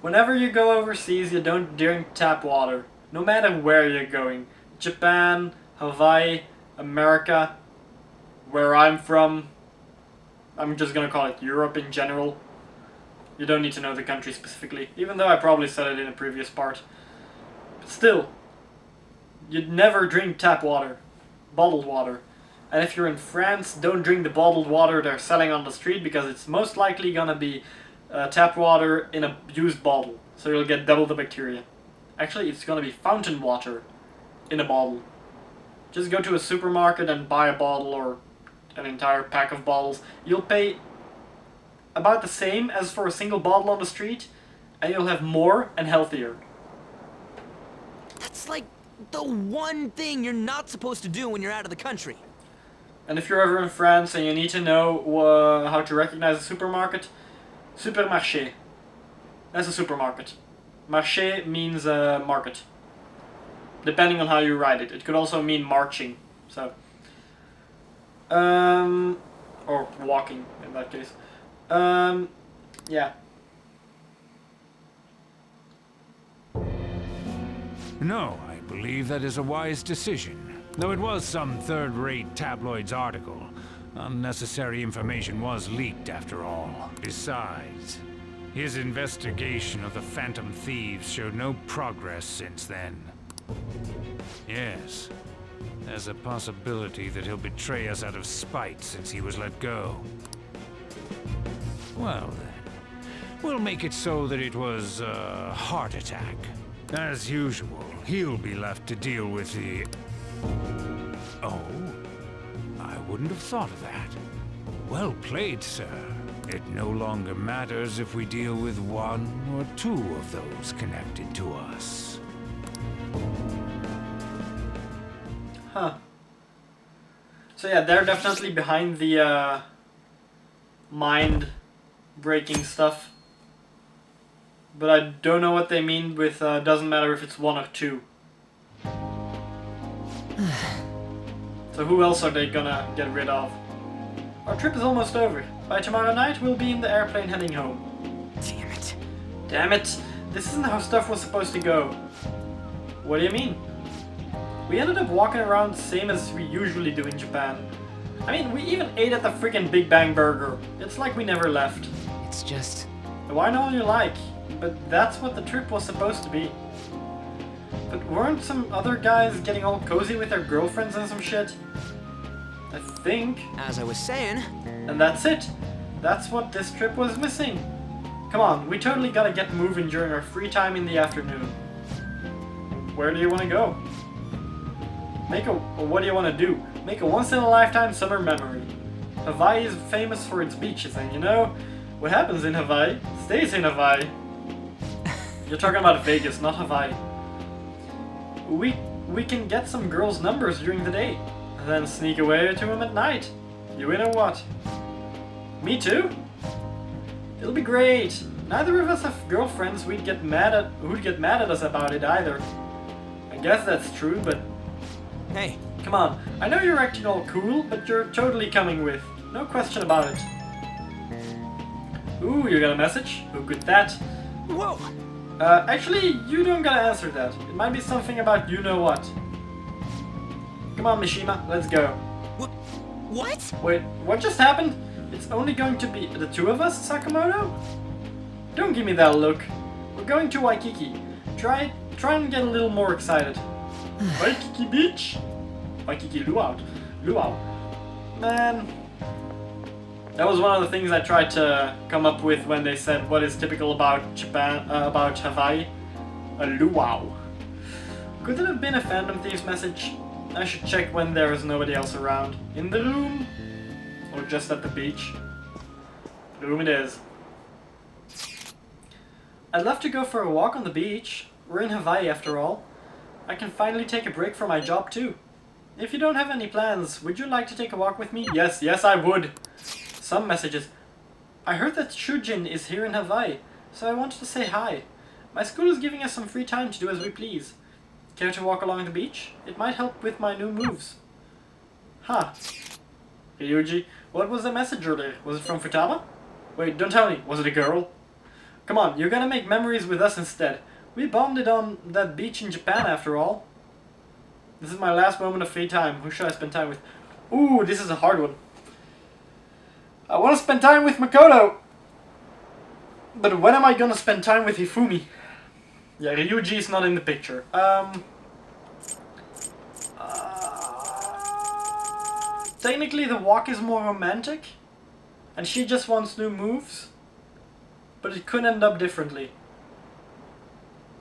Whenever you go overseas, you don't drink tap water. No matter where you're going. Japan, Hawaii, America, where I'm from. I'm just gonna call it Europe in general. You don't need to know the country specifically, even though I probably said it in a previous part. But still, you'd never drink tap water, bottled water. And if you're in France, don't drink the bottled water they're selling on the street, because it's most likely gonna be tap water in a used bottle. So you'll get double the bacteria. Actually, it's gonna be fountain water in a bottle. Just go to a supermarket and buy a bottle or an entire pack of bottles. You'll pay about the same as for a single bottle on the street, and you'll have more and healthier. That's like the one thing you're not supposed to do when you're out of the country. And if you're ever in France and you need to know how to recognize a supermarket, supermarché. That's a supermarket. Marché means market. Depending on how you write it. It could also mean marching. So, or walking in that case. Yeah. No, I believe that is a wise decision. Though it was some third-rate tabloid's article, unnecessary information was leaked after all. Besides, his investigation of the Phantom Thieves showed no progress since then. Yes, there's a possibility that he'll betray us out of spite since he was let go. Well then, we'll make it so that it was a heart attack. As usual, he'll be left to deal with the... Oh, I wouldn't have thought of that. Well played, sir. It no longer matters if we deal with one or two of those connected to us. Huh. So yeah, they're definitely behind the mind-breaking stuff. But I don't know what they mean with doesn't matter if it's one or two. So who else are they gonna get rid of? Our trip is almost over. By tomorrow night, we'll be in the airplane heading home. Damn it. Damn it! This isn't how stuff was supposed to go. What do you mean? We ended up walking around the same as we usually do in Japan. I mean, we even ate at the freaking Big Bang Burger. It's like we never left. It's just... Wine all you like, but that's what the trip was supposed to be. But weren't some other guys getting all cozy with their girlfriends and some shit? I think. As I was saying... And that's it. That's what this trip was missing. Come on, we totally gotta get moving during our free time in the afternoon. Where do you want to go? What do you want to do? Make a once-in-a-lifetime summer memory. Hawaii is famous for its beaches, and you know, what happens in Hawaii stays in Hawaii. You're talking about Vegas, not Hawaii. We can get some girls' numbers during the day, and then sneak away to them at night. You in or what? Me too? It'll be great. Neither of us have girlfriends who'd get mad at us about it either. I guess that's true, but... Hey. Come on, I know you're acting all cool, but you're totally coming with. No question about it. Ooh, you got a message? Who could that? Whoa! Actually, you don't gotta answer that. It might be something about you-know-what. Come on, Mishima, let's go. What? Wait, what just happened? It's only going to be the two of us, Sakamoto? Don't give me that look. We're going to Waikiki. Try and get a little more excited. Waikiki Beach? Waikiki Luau. Man. That was one of the things I tried to come up with when they said what is typical about Japan, about Hawaii. A luau. Could it have been a Phantom Thieves message? I should check when there is nobody else around. In the room? Or just at the beach? Room it is. I'd love to go for a walk on the beach. We're in Hawaii after all. I can finally take a break from my job too. If you don't have any plans, would you like to take a walk with me? Yes, I would. Some messages. I heard that Shujin is here in Hawaii, so I wanted to say hi. My school is giving us some free time to do as we please. Care to walk along the beach? It might help with my new moves. Huh. Ryuji, what was the message earlier? Was it from Futaba? Wait, don't tell me. Was it a girl? Come on, you're gonna make memories with us instead. We bonded on that beach in Japan after all. This is my last moment of free time. Who should I spend time with? Ooh, this is a hard one. I want to spend time with Makoto. But when am I gonna spend time with Hifumi? Yeah, Ryuji is not in the picture. Technically the walk is more romantic. And she just wants new moves. But it could end up differently.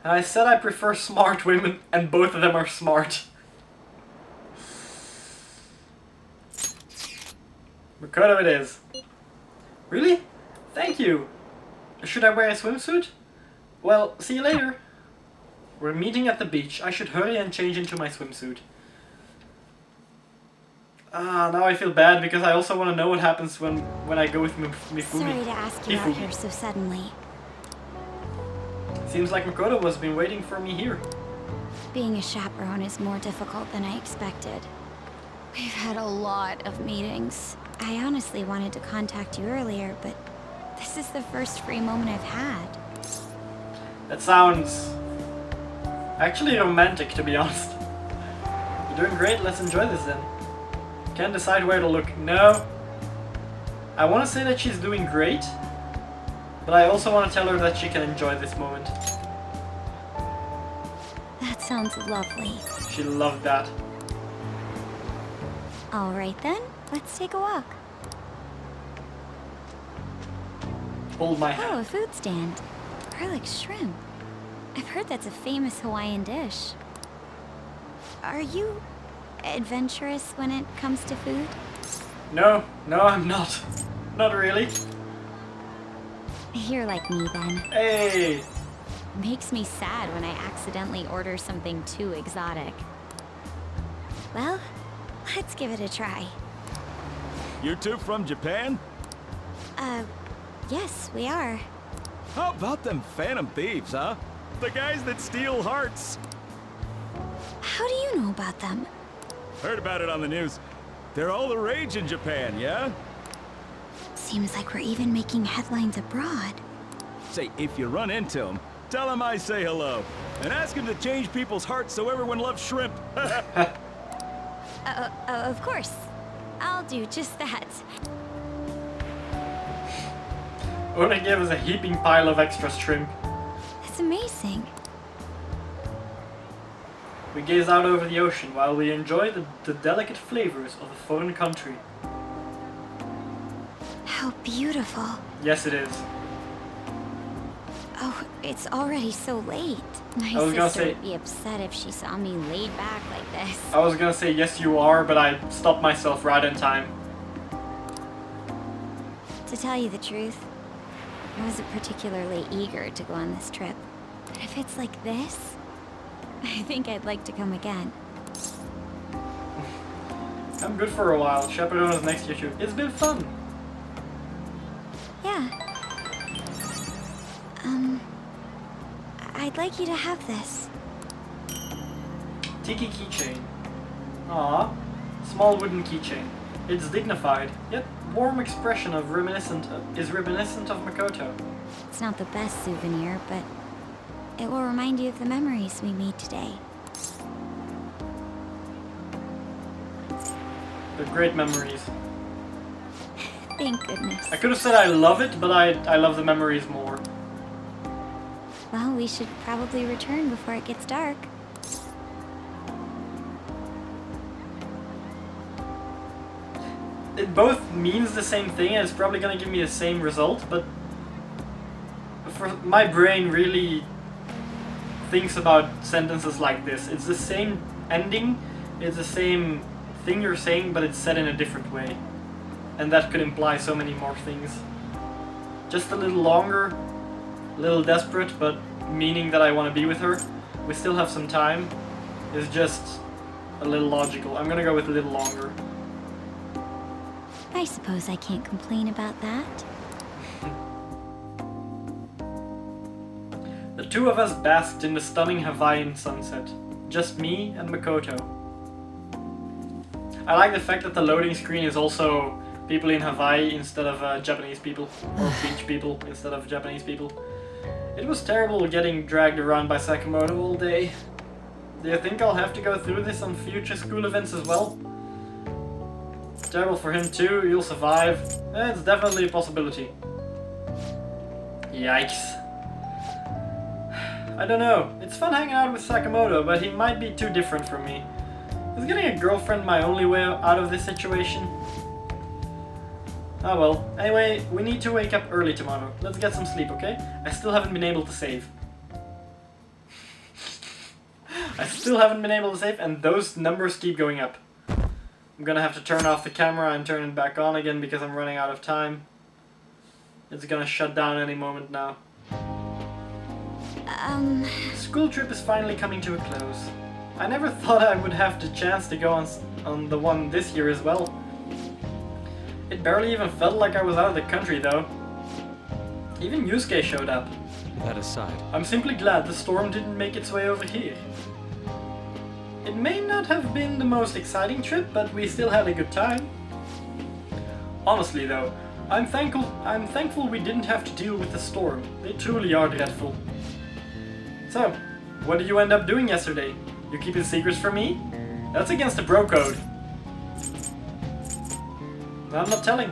And I said I prefer smart women, and both of them are smart. Makoto it is. Really? Thank you. Should I wear a swimsuit? Well, see you later. We're meeting at the beach. I should hurry and change into my swimsuit. Now I feel bad because I also want to know what happens when I go with Mifumi. Sorry to ask you out here so suddenly. Seems like Makoto has been waiting for me here. Being a chaperone is more difficult than I expected. We've had a lot of meetings. I honestly wanted to contact you earlier, but this is the first free moment I've had. That sounds actually romantic, to be honest. You're doing great, let's enjoy this then. Can't decide where to look. No. I want to say that she's doing great, but I also want to tell her that she can enjoy this moment. That sounds lovely. She loved that. Alright then, let's take a walk. Hold my hand. Oh, a food stand. Garlic shrimp. I've heard that's a famous Hawaiian dish. Are you adventurous when it comes to food? No, I'm not. Not really. You're like me then. Hey! Makes me sad when I accidentally order something too exotic. Well, let's give it a try. You two from Japan? Yes, we are. How about them phantom thieves, huh? The guys that steal hearts. How do you know about them? Heard about it on the news. They're all the rage in Japan, yeah? Seems like we're even making headlines abroad. Say, if you run into them, tell them I say hello. And ask them to change people's hearts so everyone loves shrimp. Of course. I'll do just that. Ona gave us a heaping pile of extra shrimp. That's amazing. We gaze out over the ocean while we enjoy the delicate flavors of a foreign country. How beautiful. Yes, it is. Oh, it's already so late. My sister would be upset if she saw me laid back like this. I was gonna say yes you are, but I stopped myself right in time. To tell you the truth, I wasn't particularly eager to go on this trip. But if it's like this, I think I'd like to come again. I'm good for a while. Chaperone is next year too. It's been fun. Yeah. I'd like you to have this. Tiki keychain. Aww. Small wooden keychain. It's dignified, yet warm expression of reminiscent of Makoto. It's not the best souvenir, but it will remind you of the memories we made today. They're great memories. Thank goodness. I could have said I love it, but I love the memories more. Well, we should probably return before it gets dark. It both means the same thing, and it's probably gonna give me the same result, but for my brain really thinks about sentences like this. It's the same ending, it's the same thing you're saying, but it's said in a different way. And that could imply so many more things. Just a little longer, a little desperate, but meaning that I want to be with her. We still have some time. Is just a little logical. I'm gonna go with a little longer. I suppose I can't complain about that. two of us basked in the stunning Hawaiian sunset. Just me and Makoto. I like the fact that the loading screen is also people in Hawaii instead of Japanese people, or beach people instead of Japanese people. It was terrible getting dragged around by Sakamoto all day. Do you think I'll have to go through this on future school events as well? Terrible for him too, you'll survive. It's definitely a possibility. Yikes. I don't know, it's fun hanging out with Sakamoto, but he might be too different from me. Is getting a girlfriend my only way out of this situation? Oh well, anyway, we need to wake up early tomorrow. Let's get some sleep, okay? I still haven't been able to save. And those numbers keep going up. I'm gonna have to turn off the camera and turn it back on again because I'm running out of time. It's gonna shut down any moment now. School trip is finally coming to a close. I never thought I would have the chance to go on the one this year as well. It barely even felt like I was out of the country though. Even Yusuke showed up. That aside, I'm simply glad the storm didn't make its way over here. It may not have been the most exciting trip, but we still had a good time. Honestly though, I'm thankful we didn't have to deal with the storm. They truly are dreadful. So, what did you end up doing yesterday? You keeping secrets from me? That's against the bro code. I'm not telling.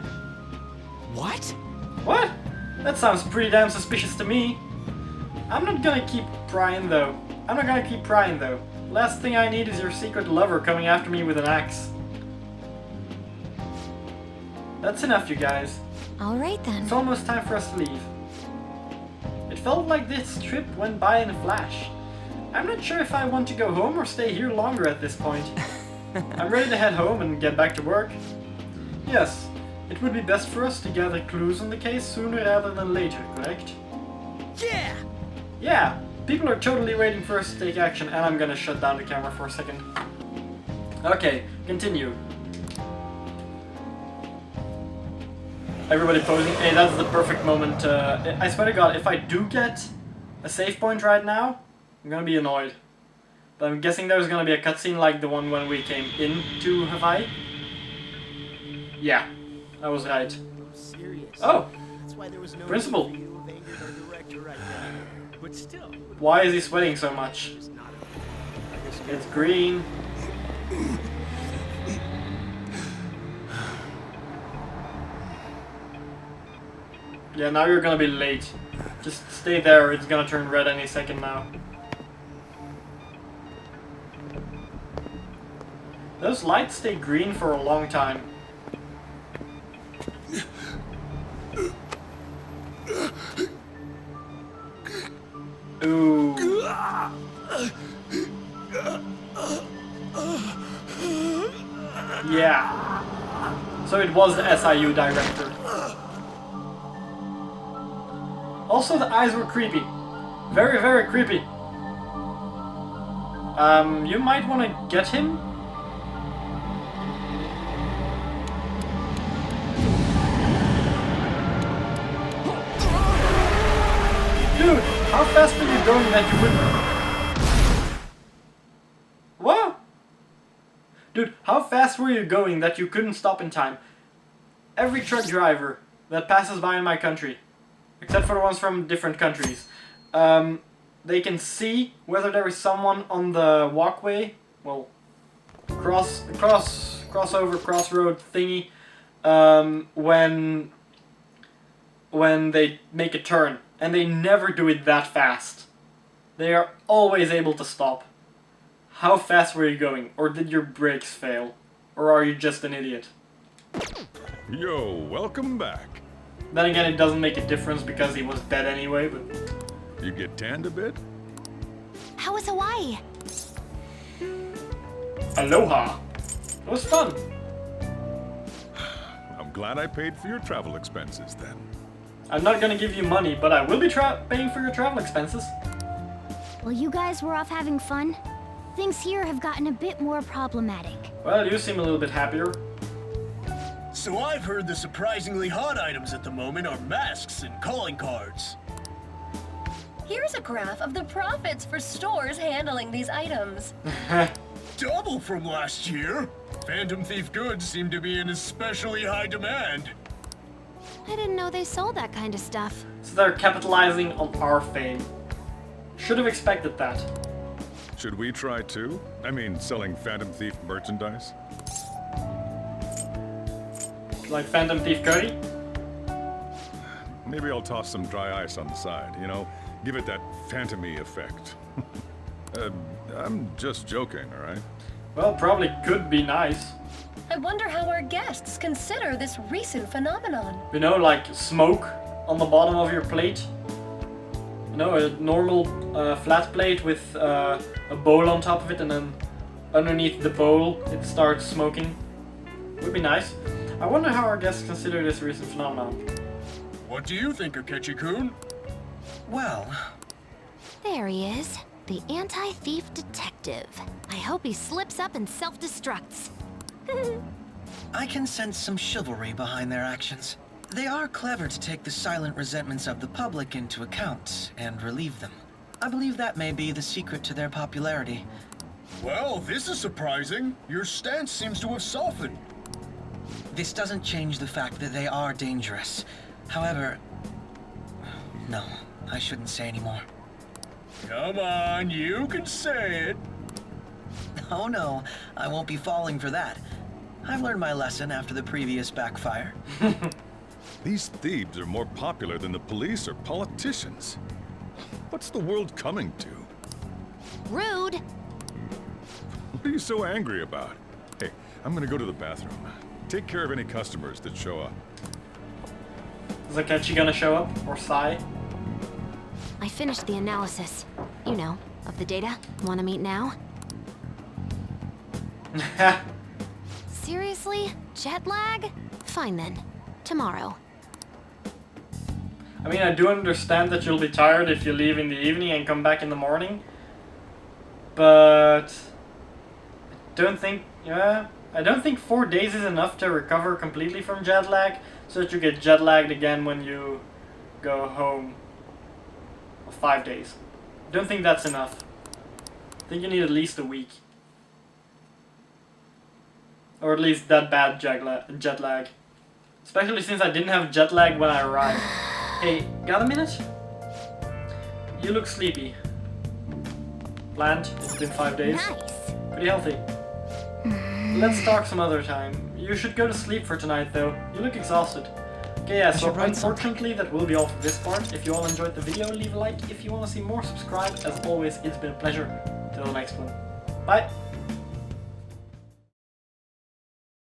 What? What? That sounds pretty damn suspicious to me. I'm not gonna keep prying though. Last thing I need is your secret lover coming after me with an axe. That's enough, you guys. Alright then. It's almost time for us to leave. It felt like this trip went by in a flash. I'm not sure if I want to go home or stay here longer at this point. I'm ready to head home and get back to work. Yes, it would be best for us to gather clues on the case sooner rather than later, correct? Yeah! Yeah, people are totally waiting for us to take action, and I'm gonna shut down the camera for a second. Okay, continue. Everybody posing. Hey, that's the perfect moment. I swear to God, if I do get a save point right now, I'm gonna be annoyed. But I'm guessing there's gonna be a cutscene like the one when we came into Hawaii. Yeah, I was right. Oh, Principal. Why is he sweating so much? It's green. Yeah, now you're gonna be late. Just stay there, it's gonna turn red any second now. Those lights stay green for a long time. Ooh. Yeah. So it was the SIU director. Also, the eyes were creepy. Very, very creepy. You might want to get him? Dude, how fast were you going that you wouldn't... What? Dude, how fast were you going that you couldn't stop in time? Every truck driver that passes by in my country, except for the ones from different countries, they can see whether there is someone on the walkway, well, crossover, crossroad thingy, when they make a turn. And they never do it that fast. They are always able to stop. How fast were you going? Or did your brakes fail? Or are you just an idiot? Yo, welcome back. Then again, it doesn't make a difference because he was dead anyway, but... You get tanned a bit? How was Hawaii? Aloha! It was fun! I'm glad I paid for your travel expenses then. I'm not gonna give you money, but I will be paying for your travel expenses. Well, you guys were off having fun. Things here have gotten a bit more problematic. Well, you seem a little bit happier. So I've heard the surprisingly hot items at the moment are masks and calling cards. Here's a graph of the profits for stores handling these items. Double from last year. Phantom Thief goods seem to be in especially high demand. I didn't know they sold that kind of stuff. So they're capitalizing on our fame. Should have expected that. Should we try too? I mean, selling Phantom Thief merchandise? Like Phantom Thief Cody? Maybe I'll toss some dry ice on the side, you know? Give it that phantom-y effect. I'm just joking, alright? Well, probably could be nice. I wonder how our guests consider this recent phenomenon. You know, like smoke on the bottom of your plate. You know, a normal flat plate with a bowl on top of it, and then underneath the bowl it starts smoking. Would be nice. I wonder how our guests consider this recent phenomenon. What do you think, Akechi-kun? Well... There he is. The anti-thief detective. I hope he slips up and self-destructs. I can sense some chivalry behind their actions. They are clever to take the silent resentments of the public into account and relieve them. I believe that may be the secret to their popularity. Well, this is surprising. Your stance seems to have softened. This doesn't change the fact that they are dangerous. However... No, I shouldn't say anymore. Come on, you can say it. Oh no, I won't be falling for that. I've learned my lesson after the previous backfire. These thieves are more popular than the police or politicians. What's the world coming to? Rude! What are you so angry about? Hey, I'm gonna go to the bathroom. Take care of any customers that show up. Is Akechi gonna show up? Or Sai? I finished the analysis. You know, of the data. Wanna meet now? Seriously? Jet lag? Fine then. Tomorrow. I mean, I do understand that you'll be tired if you leave in the evening and come back in the morning. But... I don't think 4 days is enough to recover completely from jet lag, so that you get jet lagged again when you go home. 5 days. Don't think that's enough. I think you need at least a week. Or at least that bad jet lag. Especially since I didn't have jet lag when I arrived. Hey, got a minute? You look sleepy. Planned, it's been 5 days. Nice. Pretty healthy. Let's talk some other time. You should go to sleep for tonight though. You look exhausted. Okay, yeah, so unfortunately that will be all for this part. If you all enjoyed the video, leave a like. If you want to see more, subscribe. As always, it's been a pleasure. Till the next one. Bye!